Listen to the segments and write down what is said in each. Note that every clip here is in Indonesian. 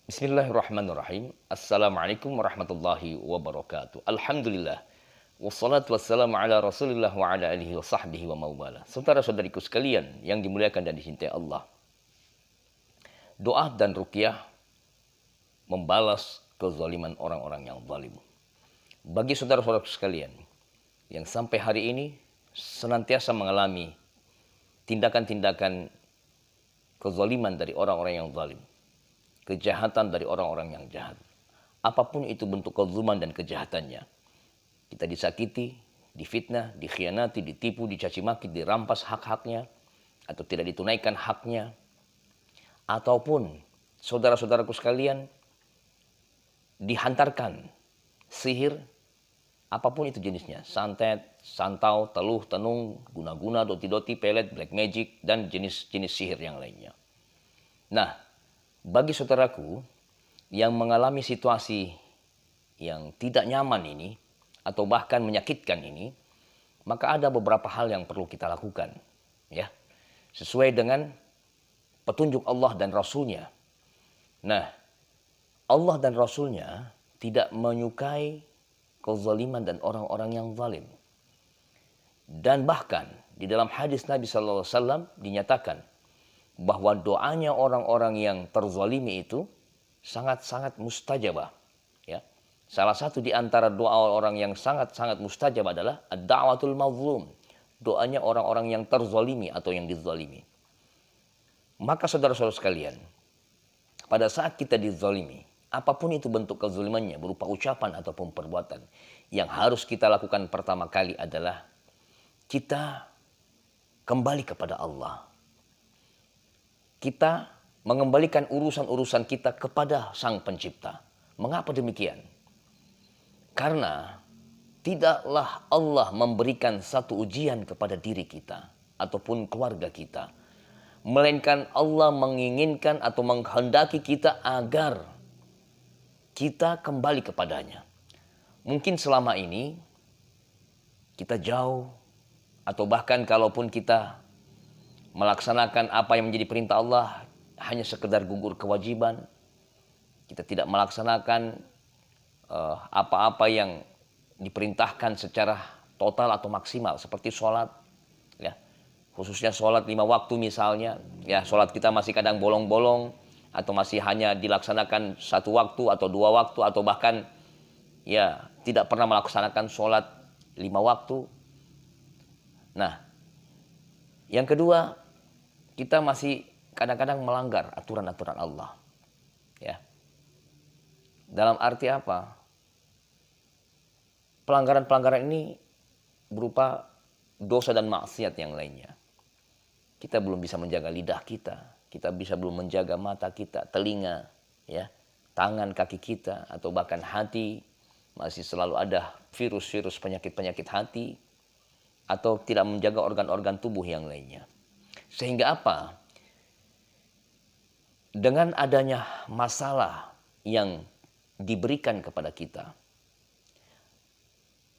Bismillahirrahmanirrahim. Assalamualaikum warahmatullahi wabarakatuh. Alhamdulillah. Wassalatu wassalamu ala rasulillah wa ala alihi wa sahbihi wa mawala. Saudara-saudariku sekalian yang dimuliakan dan dicintai Allah. Doa dan ruqyah membalas kezaliman orang-orang yang zalim. Bagi saudara-saudaraku sekalian yang sampai hari ini senantiasa mengalami tindakan-tindakan kezaliman dari orang-orang yang zalim, kejahatan dari orang-orang yang jahat. Apapun itu bentuk kezaliman dan kejahatannya. Kita disakiti, difitnah, dikhianati, ditipu, dicaci maki, dirampas hak-haknya, atau tidak ditunaikan haknya. Ataupun saudara-saudaraku sekalian dihantarkan sihir, apapun itu jenisnya. Santet, santau, teluh, tenung, guna-guna, doti-doti, pelet, black magic, dan jenis-jenis sihir yang lainnya. Nah, bagi saudaraku yang mengalami situasi yang tidak nyaman ini atau bahkan menyakitkan ini, maka ada beberapa hal yang perlu kita lakukan, ya, sesuai dengan petunjuk Allah dan Rasul-Nya. Nah, Allah dan Rasul-Nya tidak menyukai kezaliman dan orang-orang yang zalim. Dan bahkan di dalam hadis Nabi SAW dinyatakan bahwa doanya orang-orang yang terzalimi itu sangat-sangat mustajabah. Ya. Salah satu di antara doa orang yang sangat-sangat mustajab adalah ad-da'watul mazlum. Doanya orang-orang yang terzalimi atau yang dizalimi. Maka saudara-saudara sekalian, pada saat kita dizalimi, apapun itu bentuk kezalimannya berupa ucapan ataupun perbuatan, yang harus kita lakukan pertama kali adalah kita kembali kepada Allah. Kita mengembalikan urusan-urusan kita kepada Sang Pencipta. Mengapa demikian? Karena tidaklah Allah memberikan satu ujian kepada diri kita ataupun keluarga kita, melainkan Allah menginginkan atau menghendaki kita agar kita kembali kepadanya. Mungkin selama ini kita jauh, atau bahkan kalaupun kita melaksanakan apa yang menjadi perintah Allah hanya sekedar gugur kewajiban, kita tidak melaksanakan apa-apa yang diperintahkan secara total atau maksimal seperti sholat, ya, khususnya sholat 5 waktu misalnya, ya, sholat kita masih kadang bolong-bolong atau masih hanya dilaksanakan 1 waktu atau 2 waktu atau bahkan ya tidak pernah melaksanakan sholat 5 waktu. Nah, yang kedua, kita masih kadang-kadang melanggar aturan-aturan Allah. Ya. Dalam arti apa? Pelanggaran-pelanggaran ini berupa dosa dan maksiat yang lainnya. Kita belum bisa menjaga lidah kita belum menjaga mata kita, telinga, ya, tangan, kaki kita, atau bahkan hati. Masih selalu ada virus-virus penyakit-penyakit hati, atau tidak menjaga organ-organ tubuh yang lainnya. Sehingga apa? Dengan adanya masalah yang diberikan kepada kita,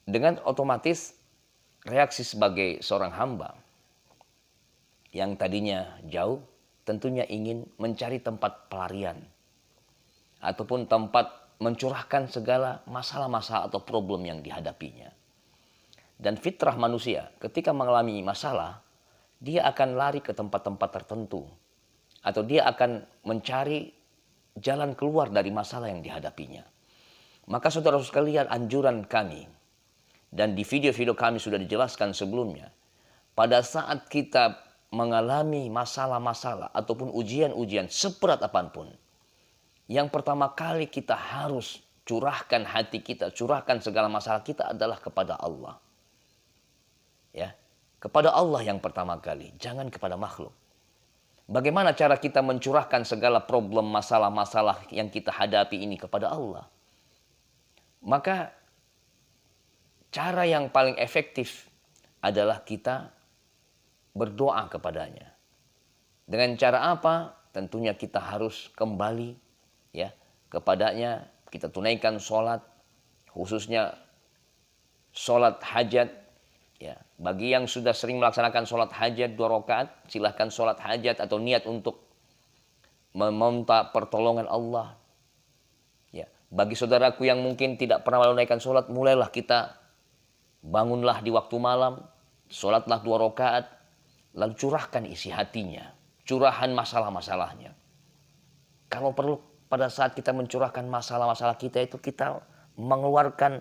dengan otomatis reaksi sebagai seorang hamba yang tadinya jauh, tentunya ingin mencari tempat pelarian ataupun tempat mencurahkan segala masalah-masalah atau problem yang dihadapinya. Dan fitrah manusia ketika mengalami masalah, dia akan lari ke tempat-tempat tertentu, atau dia akan mencari jalan keluar dari masalah yang dihadapinya. Maka saudara sekalian, anjuran kami, dan di video-video kami sudah dijelaskan sebelumnya, pada saat kita mengalami masalah-masalah ataupun ujian-ujian seberat apapun, yang pertama kali kita harus curahkan hati kita, curahkan segala masalah kita adalah kepada Allah. Ya, kepada Allah yang pertama kali, jangan kepada makhluk. Bagaimana cara kita mencurahkan segala problem, masalah-masalah yang kita hadapi ini kepada Allah? Maka cara yang paling efektif adalah kita berdoa kepadanya. Dengan cara apa? Tentunya kita harus kembali, ya, kepadanya. Kita tunaikan sholat, khususnya sholat hajat. Ya, bagi yang sudah sering melaksanakan sholat hajat 2 rakaat, silahkan sholat hajat atau niat untuk meminta pertolongan Allah. Bagi saudaraku yang mungkin tidak pernah menunaikan sholat, mulailah kita, bangunlah di waktu malam, sholatlah 2 rakaat, lalu curahkan isi hatinya, curahan masalah-masalahnya. Kalau perlu pada saat kita mencurahkan masalah-masalah kita itu, kita mengeluarkan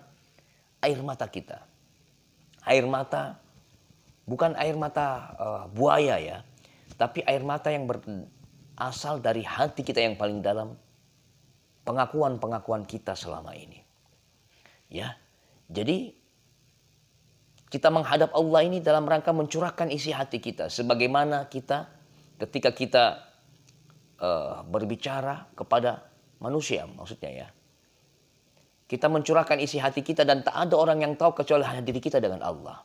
air mata kita. Air mata, bukan air mata buaya ya, tapi air mata yang berasal dari hati kita yang paling dalam, pengakuan-pengakuan kita selama ini. Ya. Jadi kita menghadap Allah ini dalam rangka mencurahkan isi hati kita, sebagaimana kita ketika kita berbicara kepada manusia, maksudnya ya. Kita mencurahkan isi hati kita dan tak ada orang yang tahu kecuali hanya diri kita dengan Allah.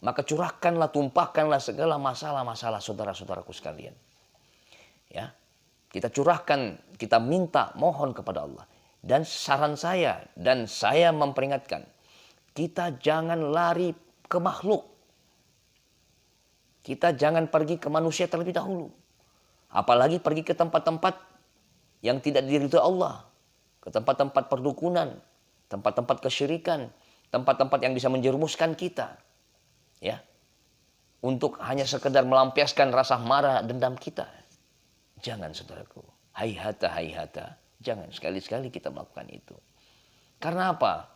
Maka curahkanlah, tumpahkanlah segala masalah-masalah saudara-saudaraku sekalian. Ya. Kita curahkan, kita minta, mohon kepada Allah. Dan saran saya, dan saya memperingatkan, kita jangan lari ke makhluk. Kita jangan pergi ke manusia terlebih dahulu. Apalagi pergi ke tempat-tempat yang tidak diridhoi Allah. Ke tempat-tempat perdukunan, tempat-tempat kesyirikan, tempat-tempat yang bisa menjerumuskan kita. Ya. Untuk hanya sekedar melampiaskan rasa marah, dendam kita. Jangan saudaraku, hayhata, hayhata. Jangan sekali-sekali kita melakukan itu. Karena apa?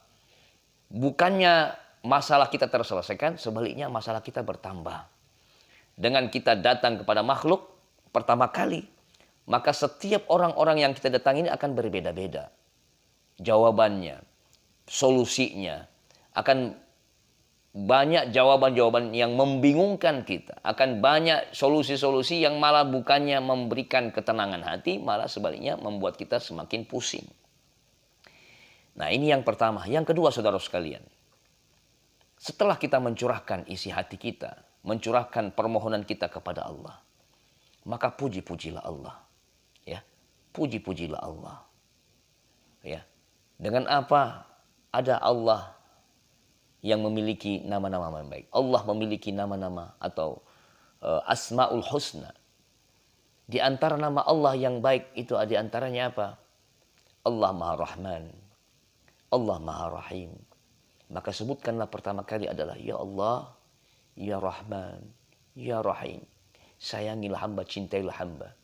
Bukannya masalah kita terselesaikan, sebaliknya masalah kita bertambah. Dengan kita datang kepada makhluk pertama kali, maka setiap orang-orang yang kita datang ini akan berbeda-beda. Jawabannya, solusinya, akan banyak jawaban-jawaban yang membingungkan kita. Akan banyak solusi-solusi yang malah bukannya memberikan ketenangan hati, malah sebaliknya membuat kita semakin pusing. Nah, ini yang pertama. Yang kedua, saudara sekalian. Setelah kita mencurahkan isi hati kita, mencurahkan permohonan kita kepada Allah, maka puji-pujilah Allah. Ya, puji-pujilah Allah. Ya. Dengan apa? Ada Allah yang memiliki nama-nama yang baik. Allah memiliki nama-nama atau Asmaul Husna. Di antara nama Allah yang baik itu di antaranya apa? Allah Maha Rahman, Allah Maha Rahim. Maka sebutkanlah pertama kali adalah Ya Allah, Ya Rahman, Ya Rahim. Sayangilah hamba, cintailah hamba.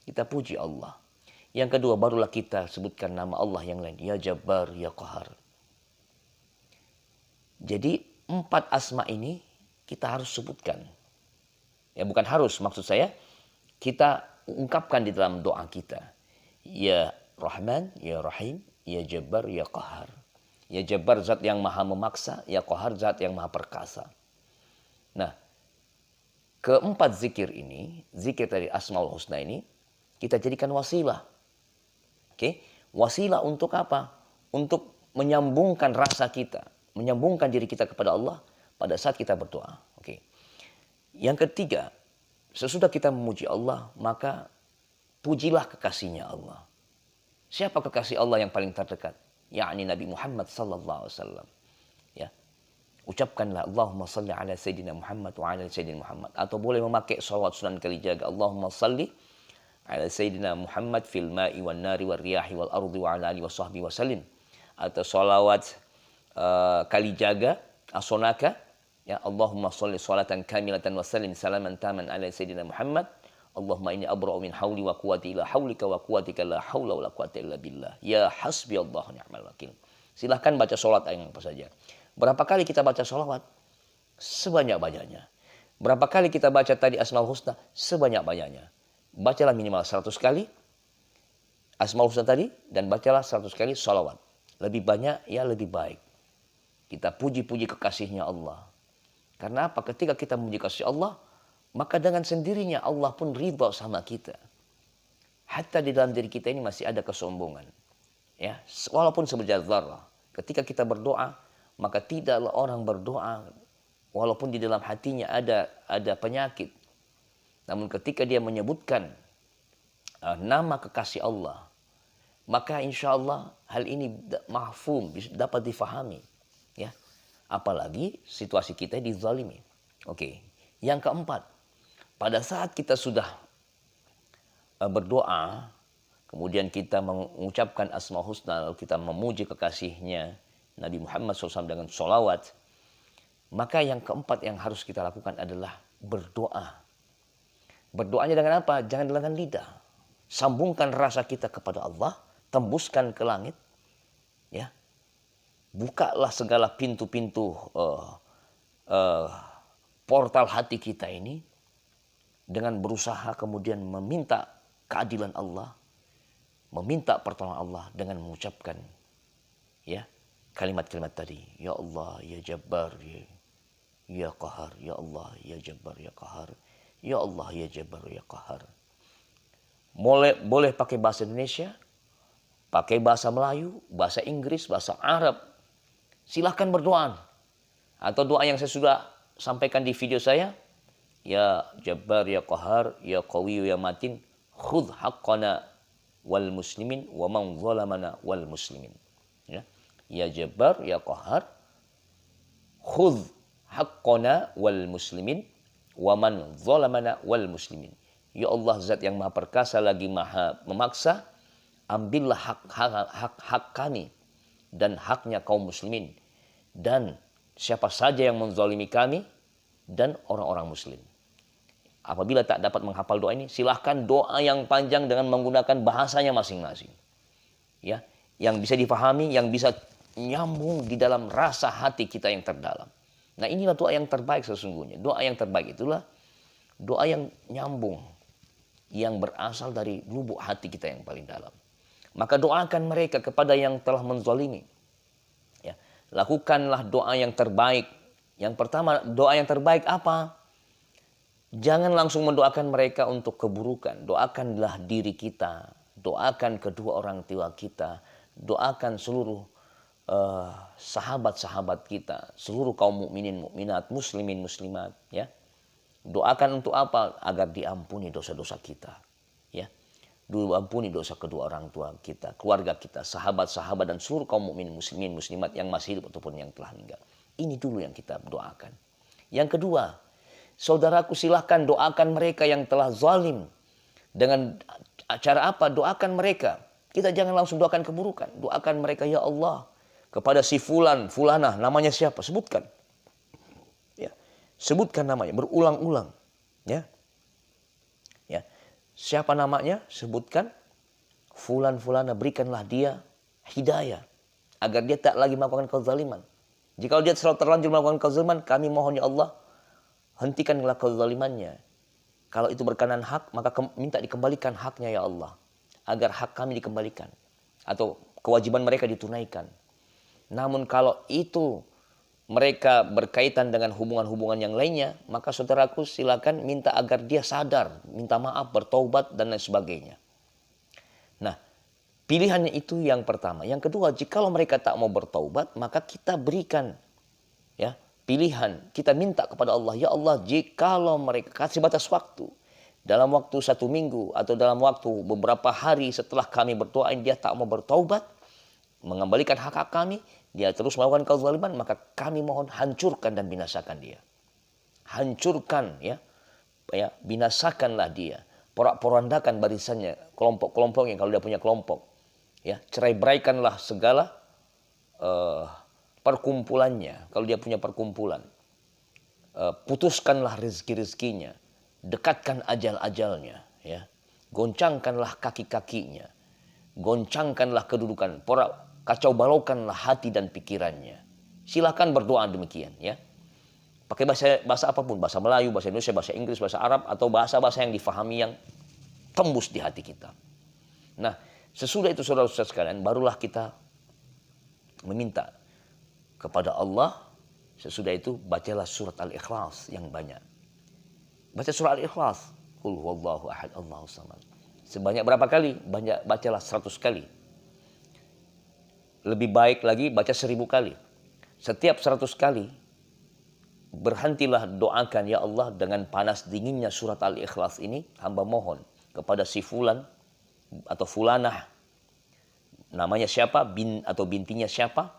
Kita puji Allah. Yang kedua barulah kita sebutkan nama Allah yang lain. Ya Jabbar, Ya Qahar. Jadi 4 asma ini kita harus sebutkan. Ya bukan harus, maksud saya kita ungkapkan di dalam doa kita. Ya Rahman, Ya Rahim, Ya Jabbar, Ya Qahar. Ya Jabbar zat yang maha memaksa, Ya Qahar zat yang maha perkasa. Nah, keempat zikir ini, zikir dari Asmaul Husna ini, kita jadikan wasilah. Oke? Wasilah untuk apa? Untuk menyambungkan rasa kita, menyambungkan diri kita kepada Allah pada saat kita berdoa. Oke. Yang ketiga, sesudah kita memuji Allah, maka pujilah kekasihnya Allah. Siapa kekasih Allah yang paling terdekat? Yakni Nabi Muhammad sallallahu alaihi wasallam. Ya. Ucapkanlah Allahumma salli ala Sayyidina Muhammad wa ala Sayyidina Muhammad. Atau boleh memakai salawat Sunan Kalijaga. Allahumma salli ala Sayyidina Muhammad fil ma'i wan nari wal riyahi wal ardi wa ala alihi wa sahbihi wa sallim. Atau salawat Kalijaga, Asonaka, ya Allahumma sholli sholatan kamilatan wa sallim salaman taman ala Sayyidina Muhammad. Allahumma inni abra'u min hawli wa quwwati ila hawlika wa quwwatika la hawla wa la quwwata illa billah. Ya hasbi Allah ni'mal wakil. Silahkan baca sholat yang apa saja. Berapa kali kita baca sholawat? Sebanyak-banyaknya. Berapa kali kita baca tadi Asmaul Husna? Sebanyak-banyaknya. Bacalah minimal 100 kali Asmaul Husna tadi dan bacalah 100 kali sholawat. Lebih banyak ya lebih baik. Kita puji-puji kekasihnya Allah. Karena apa? Ketika kita memuji kasih Allah, maka dengan sendirinya Allah pun ridha sama kita. Hatta di dalam diri kita ini masih ada kesombongan. Ya, walaupun sebesar zarrah. Ketika kita berdoa, maka tidaklah orang berdoa walaupun di dalam hatinya ada penyakit. Namun ketika dia menyebutkan nama kekasih Allah, maka insya Allah hal ini mahfum, dapat difahami. Ya, apalagi situasi kita dizalimi. Oke. Yang keempat, pada saat kita sudah berdoa kemudian kita mengucapkan asma husna, lalu kita memuji kekasihnya Nabi Muhammad SAW dengan sholawat, maka yang keempat yang harus kita lakukan adalah berdoa. Berdoanya dengan apa? Jangan dengan lidah. Sambungkan rasa kita kepada Allah, tembuskan ke langit, ya. Bukalah segala pintu-pintu portal hati kita ini dengan berusaha kemudian meminta keadilan Allah, meminta pertolongan Allah dengan mengucapkan, ya, kalimat-kalimat tadi. Ya Allah, ya Jabbar, ya Qahar, ya Allah, ya Jabbar, ya Qahar, ya Allah, ya Jabbar, ya Qahar. Boleh pakai bahasa Indonesia, pakai bahasa Melayu, bahasa Inggris, bahasa Arab. Silahkan berdoa. Atau doa yang saya sudah sampaikan di video saya, ya Jabbar, ya Qahar, ya Qawi, ya Matin, khudh haqqana wal muslimin wa man zalamana wal muslimin. Ya, ya Jabbar, ya Qahar, khudh haqqana wal muslimin wa man zalamana wal muslimin. Ya Allah, zat yang maha perkasa lagi maha memaksa, ambillah hak kami dan haknya kaum muslimin dan siapa saja yang menzalimi kami dan orang-orang muslim. Apabila tak dapat menghafal doa ini, silahkan doa yang panjang dengan menggunakan bahasanya masing-masing. Ya, yang bisa difahami, yang bisa nyambung di dalam rasa hati kita yang terdalam. Nah, inilah doa yang terbaik sesungguhnya. Doa yang terbaik itulah doa yang nyambung, yang berasal dari lubuk hati kita yang paling dalam. Maka doakan mereka kepada yang telah menzalimi. Ya, lakukanlah doa yang terbaik. Yang pertama, doa yang terbaik apa? Jangan langsung mendoakan mereka untuk keburukan. Doakanlah diri kita. Doakan kedua orang tua kita. Doakan seluruh sahabat-sahabat kita. Seluruh kaum mukminin, mukminat, muslimin, muslimat. Ya. Doakan untuk apa? Agar diampuni dosa-dosa kita. Ya. Diampuni dosa kedua orang tua kita, keluarga kita, sahabat-sahabat dan seluruh kaum mukmin, muslimin, muslimat yang masih hidup ataupun yang telah meninggal. Ini dulu yang kita doakan. Yang kedua, saudaraku, silahkan doakan mereka yang telah zalim. Dengan cara apa? Doakan mereka. Kita jangan langsung doakan keburukan. Doakan mereka, ya Allah, kepada si fulan, fulanah, namanya siapa? Sebutkan. Ya. Sebutkan namanya, berulang-ulang. Ya. Ya. Siapa namanya? Sebutkan. Fulan, fulana, berikanlah dia hidayah. Agar dia tak lagi melakukan kezaliman. Jika dia selalu terlanjur melakukan kezaliman, kami mohon ya Allah, hentikanlah kezalimannya. Kalau itu berkenan hak, maka minta dikembalikan haknya ya Allah. Agar hak kami dikembalikan. Atau kewajiban mereka ditunaikan. Namun kalau itu mereka berkaitan dengan hubungan-hubungan yang lainnya, maka saudaraku silakan minta agar dia sadar, minta maaf, bertaubat dan lain sebagainya. Nah, pilihannya itu yang pertama. Yang kedua, jikalau mereka tak mau bertaubat, maka kita berikan, ya, pilihan. Kita minta kepada Allah, ya Allah, jikalau mereka kasih batas waktu, dalam waktu 1 minggu atau dalam waktu beberapa hari setelah kami berdoa, dia tak mau bertaubat, mengembalikan hak-hak kami, dia terus melakukan kezaliman, maka kami mohon hancurkan dan binasakan dia. Hancurkan, ya, binasakanlah dia. Porak-porandakan barisannya, kelompok-kelompoknya kalau dia punya kelompok. Ya, cerai-beraikanlah segala perkumpulannya kalau dia punya perkumpulan. Putuskanlah rezeki-rezekinya, dekatkan ajal-ajalnya, ya. Goncangkanlah kaki-kakinya, goncangkanlah kedudukan, kacau balaukanlah hati dan pikirannya. Silakan berdoa demikian, ya. Pakai bahasa apapun, bahasa Melayu, bahasa Indonesia, bahasa Inggris, bahasa Arab, atau bahasa-bahasa yang difahami yang tembus di hati kita. Nah, sesudah itu saudara-saudara sekalian, barulah kita meminta kepada Allah. Sesudah itu bacalah surat Al-Ikhlas yang banyak. Baca surat Al-Ikhlas. Qul huwallahu ahad, Allahus samad. Sebanyak berapa kali? Bacalah 100 kali. Lebih baik lagi baca 1000 kali. Setiap 100 kali, berhentilah doakan, ya Allah, dengan panas dinginnya surat Al-Ikhlas ini, hamba mohon kepada si fulan atau fulanah, namanya siapa, bin atau bintinya siapa,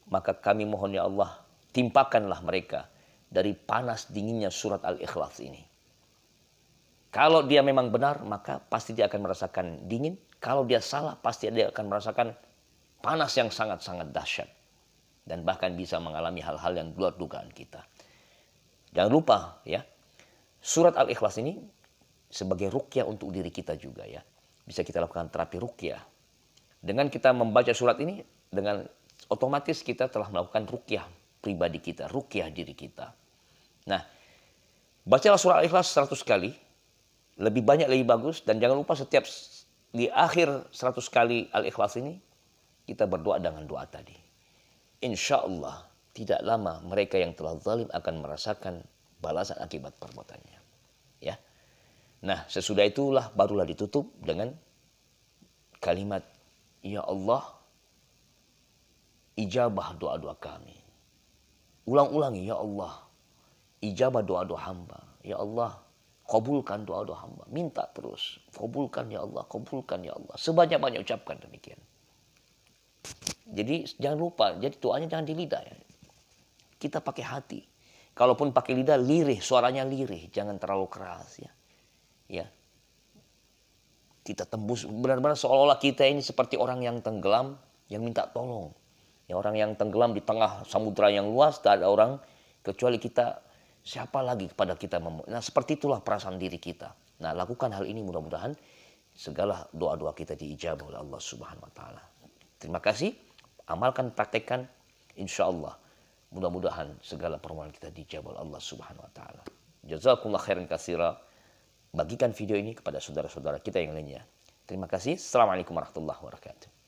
maka kami mohon ya Allah, timpakanlah mereka dari panas dinginnya surat Al-Ikhlas ini. Kalau dia memang benar, maka pasti dia akan merasakan dingin. Kalau dia salah, pasti dia akan merasakan panas yang sangat-sangat dahsyat. Dan bahkan bisa mengalami hal-hal yang luar dugaan kita. Jangan lupa ya, surat Al-Ikhlas ini sebagai ruqyah untuk diri kita juga ya. Bisa kita lakukan terapi ruqyah. Dengan kita membaca surat ini, dengan otomatis kita telah melakukan ruqyah pribadi kita, ruqyah diri kita. Nah, bacalah surat Al-Ikhlas 100 kali. Lebih banyak lebih bagus. Dan jangan lupa setiap di akhir 100 kali Al-Ikhlas ini, kita berdoa dengan doa tadi. Insya Allah tidak lama mereka yang telah zalim akan merasakan balasan akibat perbuatannya. Ya. Nah, sesudah itulah barulah ditutup dengan kalimat, Ya Allah, ijabah doa-doa kami. Ulang-ulangi, Ya Allah, ijabah doa-doa hamba. Ya Allah, kabulkan doa-doa hamba. Minta terus, kabulkan ya Allah, kabulkan ya Allah. Sebanyak-banyak ucapkan demikian. Jadi jangan lupa, jadi doanya jangan di lidah ya. Kita pakai hati. Kalaupun pakai lidah, lirih, suaranya lirih, jangan terlalu keras ya. Ya. Kita tembus benar-benar seolah-olah kita ini seperti orang yang tenggelam yang minta tolong. Ya, orang yang tenggelam di tengah samudera yang luas, tak ada orang kecuali kita, siapa lagi kepada kita. Nah, seperti itulah perasaan diri kita. Nah, lakukan hal ini mudah-mudahan segala doa-doa kita diijabah oleh Allah Subhanahu wa taala. Terima kasih. Amalkan, praktekkan, insya Allah mudah-mudahan segala permohonan kita dijawab oleh Allah Subhanahu wa taala. Jazakumullah khairan katsira. Bagikan video ini kepada saudara-saudara kita yang lainnya. Terima kasih. Assalamualaikum warahmatullahi wabarakatuh.